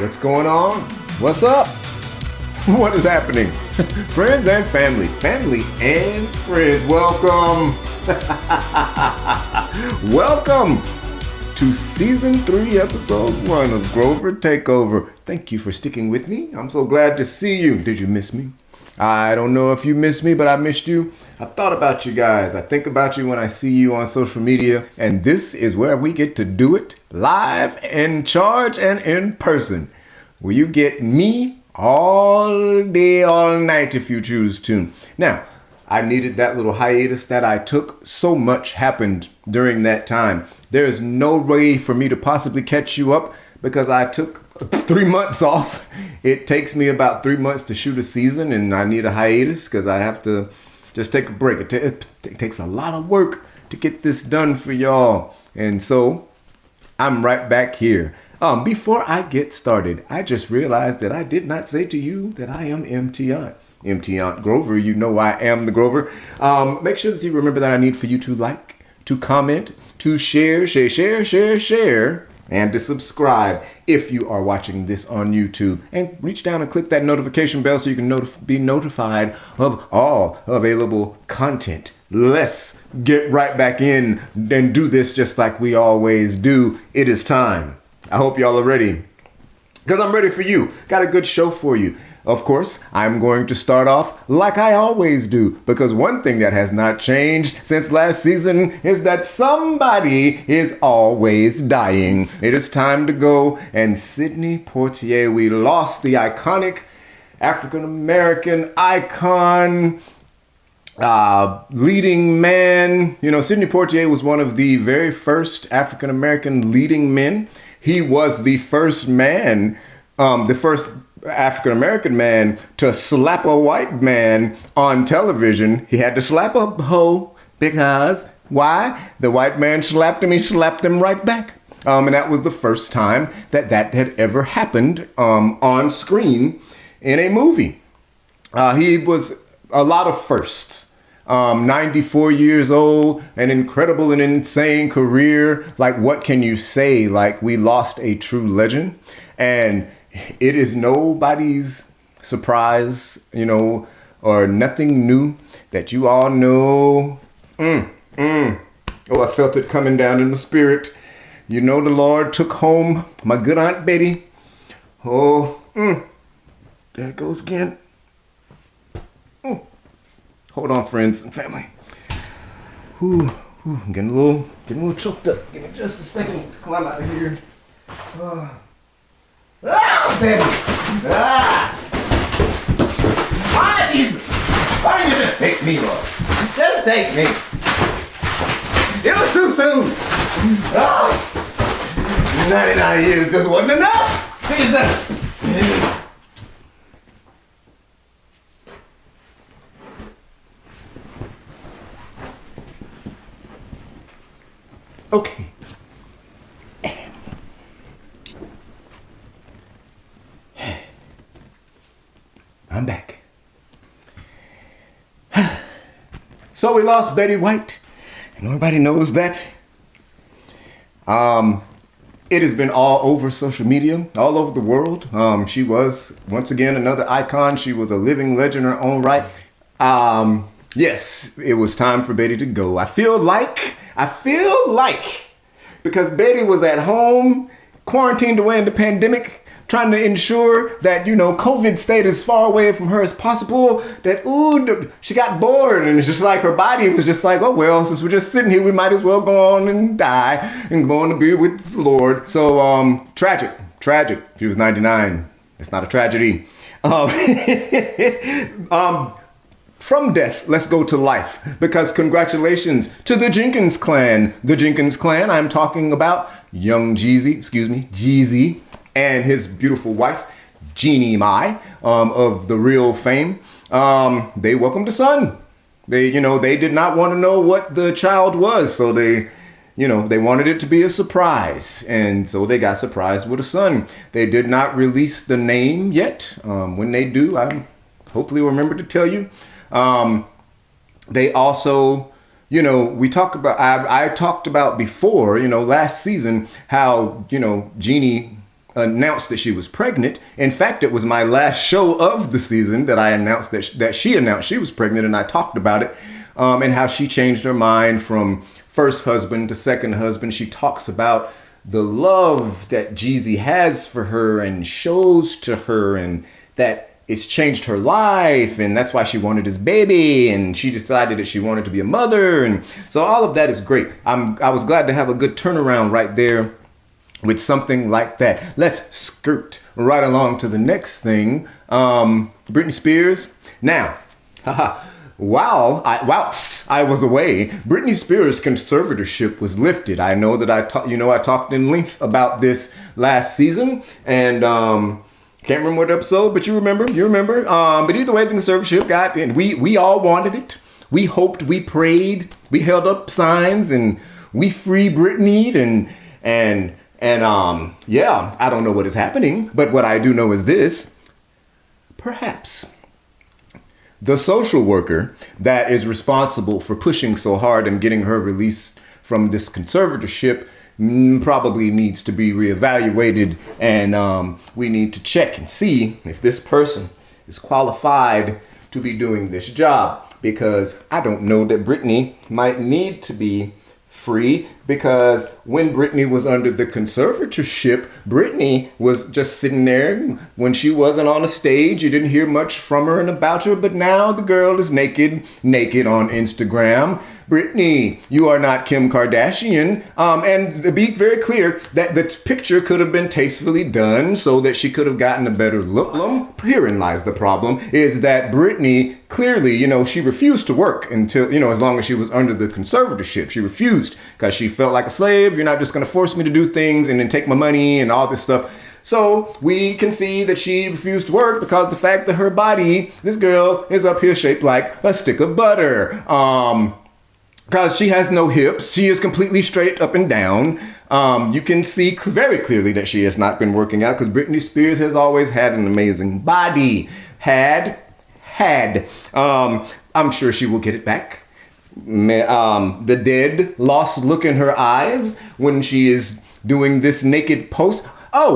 What's going on? What's up? What is happening? Friends and family, family and friends, welcome. Welcome to season 3, episode 1 of Grover Takeover. Thank you for sticking with me. I'm so glad to see you. Did you miss me? I don't know if you missed me, but I missed you. I thought about you guys. I think about you when I see you on social media. And this is where we get to do it live, in charge, and in person. Where you get me all day, all night if you choose to. Now, I needed that little hiatus that I took. So much happened during that time. There is no way for me to possibly catch you up because I took 3 months off. It takes me about 3 months to shoot a season, and I need a hiatus because I have to just take a break. It takes a lot of work to get this done for y'all. And so I'm right back here. Before I get started, I just realized that I did not say to you that I am MT Aunt. MT Aunt Grover, you know I am the Grover. Make sure that you remember that I need for you to like, to comment, to share, and to subscribe if you are watching this on YouTube. And reach down and click that notification bell so you can be notified of all available content. Let's get right back in and do this just like we always do. It is time. I hope y'all are ready, because I'm ready for you. Got a good show for you. Of course, I'm going to start off like I always do, because one thing that has not changed since last season is that somebody is always dying. It is time to go, and Sidney Poitier, we lost the iconic African-American icon, leading man. You know, Sidney Poitier was one of the very first African-American leading men. He was the first man, the first African-American man to slap a white man on television. He had to slap a hoe because, why? The white man slapped him, he slapped him right back. And that was the first time that had ever happened on screen in a movie. He was a lot of firsts. 94 years old, an incredible and insane career. Like, what can you say? Like, we lost a true legend, and it is nobody's surprise, you know, or nothing new that you all know. Oh, I felt it coming down in the spirit. You know, the Lord took home my good Aunt Betty. Oh, there it goes again. Hold on, friends and family. I'm getting a little choked up. Give me just a second to climb out of here. Baby! Why, Jesus? Why didn't you just take me, Lord? Just take me. It was too soon. 99 years just wasn't enough. Jesus. Okay. I'm back. So we lost Betty White, and everybody knows that. It has been all over social media, all over the world. She was, once again, another icon. She was a living legend in her own right. Yes, it was time for Betty to go. I feel like, because Betty was at home, quarantined away in the pandemic, trying to ensure that, you know, COVID stayed as far away from her as possible, that, she got bored, and it's just like her body was just like, oh, well, since we're just sitting here, we might as well go on and die and go on to be with the Lord. So, tragic. She was 99. It's not a tragedy. From death, let's go to life, because congratulations to the Jenkins clan. The Jenkins clan, I'm talking about young Jeezy, and his beautiful wife, Jeannie Mai, of The Real fame. They welcomed a son. They did not want to know what the child was, so they wanted it to be a surprise, and so they got surprised with a son. They did not release the name yet. When they do, I hopefully remember to tell you. They also, I talked about before, last season, how, Jeannie announced that she was pregnant. In fact, it was my last show of the season that I announced that she announced she was pregnant, and I talked about it, and how she changed her mind from first husband to second husband. She talks about the love that Jeezy has for her and shows to her, and that it's changed her life, and that's why she wanted his baby, and she decided that she wanted to be a mother. And so all of that is great. I was glad to have a good turnaround right there with something like that. Let's skirt right along to the next thing. Britney Spears. Now, whilst I was away, Britney Spears' conservatorship was lifted. I know that I talked in length about this last season, and can't remember what episode, but you remember. But either way, the conservatorship got, and we all wanted it. We hoped, we prayed, we held up signs, and we free Britney, and yeah, I don't know what is happening, but what I do know is this: perhaps the social worker that is responsible for pushing so hard and getting her released from this conservatorship probably needs to be reevaluated, and we need to check and see if this person is qualified to be doing this job, because I don't know that Britney might need to be free, because when Britney was under the conservatorship, Britney was just sitting there. When she wasn't on a stage, you didn't hear much from her and about her, but now the girl is naked on Instagram. Britney, you are not Kim Kardashian. And to be very clear, that the picture could have been tastefully done so that she could have gotten a better look. Herein lies the problem, is that Britney clearly, she refused to work until, as long as she was under the conservatorship. She refused because she felt like a slave. You're not just going to force me to do things and then take my money and all this stuff. So we can see that she refused to work because the fact that her body, this girl, is up here shaped like a stick of butter. Because she has no hips. She is completely straight up and down. You can see very clearly that she has not been working out, because Britney Spears has always had an amazing body. Had. I'm sure she will get it back. The dead, lost look in her eyes when she is doing this naked post. I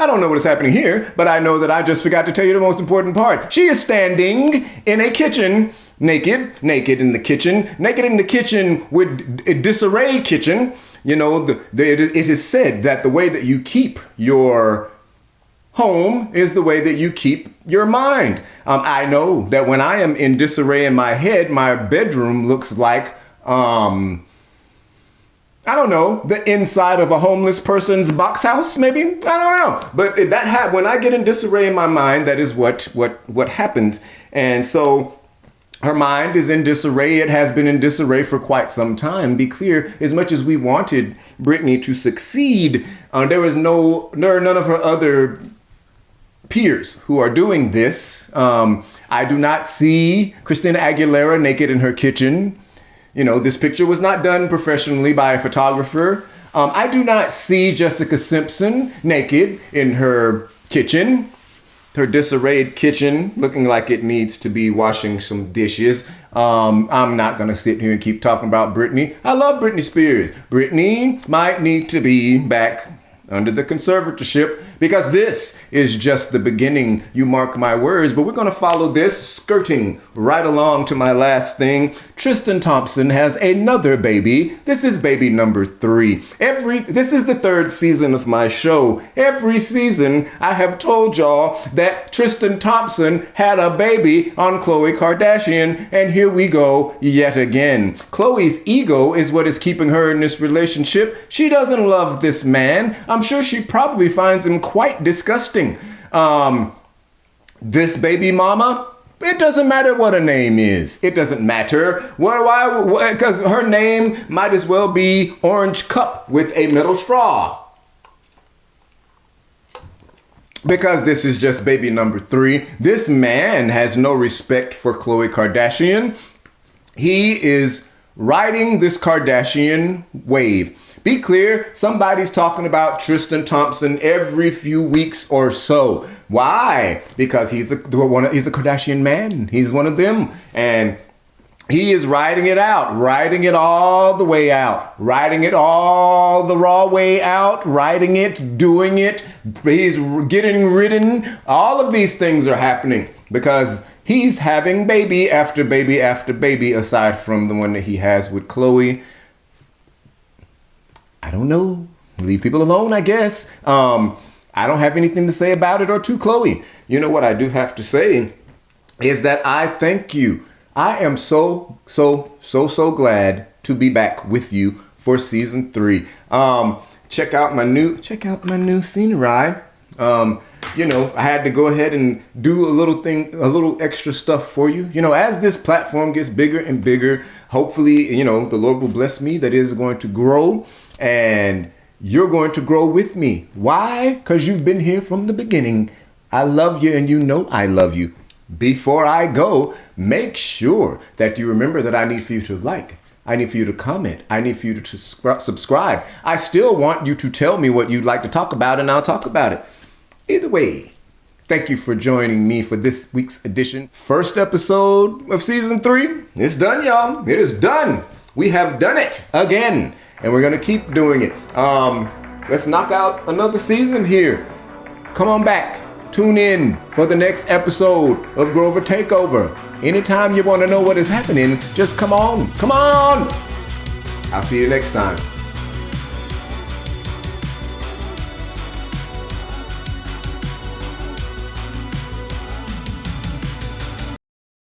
don't know what is happening here, but I know that I just forgot to tell you the most important part. She is standing in a kitchen, naked in the kitchen with a disarray kitchen. It is said that the way that you keep your home is the way that you keep your mind. I know that when I am in disarray in my head, my bedroom looks like, I don't know, the inside of a homeless person's box house, maybe? I don't know. But when I get in disarray in my mind, that is what happens. And so her mind is in disarray. It has been in disarray for quite some time. Be clear, as much as we wanted Britney to succeed, there are none of her other peers who are doing this. I do not see Christina Aguilera naked in her kitchen. This picture was not done professionally by a photographer. I do not see Jessica Simpson naked in her kitchen, her disarrayed kitchen, looking like it needs to be washing some dishes. I'm not going to sit here and keep talking about Britney. I love Britney Spears. Britney might need to be back under the conservatorship, because this is just the beginning, you mark my words. But we're going to follow this, skirting right along to my last thing. Tristan Thompson has another baby. This is baby number 3. This is the 3rd season of my show. Every season I have told y'all that Tristan Thompson had a baby on Khloe Kardashian, and here we go yet again. Khloe's ego is what is keeping her in this relationship. She doesn't love this man. I'm sure she probably finds him quite disgusting. This baby mama, it doesn't matter what her name is. It doesn't matter. Why? Because her name might as well be Orange Cup with a middle straw. Because this is just baby number 3. This man has no respect for Khloe Kardashian. He is riding this Kardashian wave. Be clear, somebody's talking about Tristan Thompson every few weeks or so. Why? Because he's a Kardashian man. He's one of them. And He is riding it out, riding it all the way out, riding it all the raw way out, riding it, doing it. He's getting ridden. All of these things are happening because he's having baby after baby after baby, aside from the one that he has with Chloe. I don't know. Leave people alone, I guess. I don't have anything to say about it or to Chloe. You know what I do have to say is that I thank you. I am so glad to be back with you for season 3. Check out my new scenery. You know, I had to go ahead and do a little extra stuff for you. You know, as this platform gets bigger and bigger, hopefully, you know, the Lord will bless me. That is going to grow, and you're going to grow with me. Why? Because you've been here from the beginning. I love you, and you know I love you. Before I go, make sure that you remember that I need for you to like. I need for you to comment. I need for you to subscribe. I still want you to tell me what you'd like to talk about, and I'll talk about it. Either way, thank you for joining me for this week's edition. First episode of season 3. It's done, y'all. It is done. We have done it again, and we're going to keep doing it. Let's knock out another season here. Come on back. Tune in for the next episode of Grover Takeover. Anytime you want to know what is happening, just come on. Come on! I'll see you next time.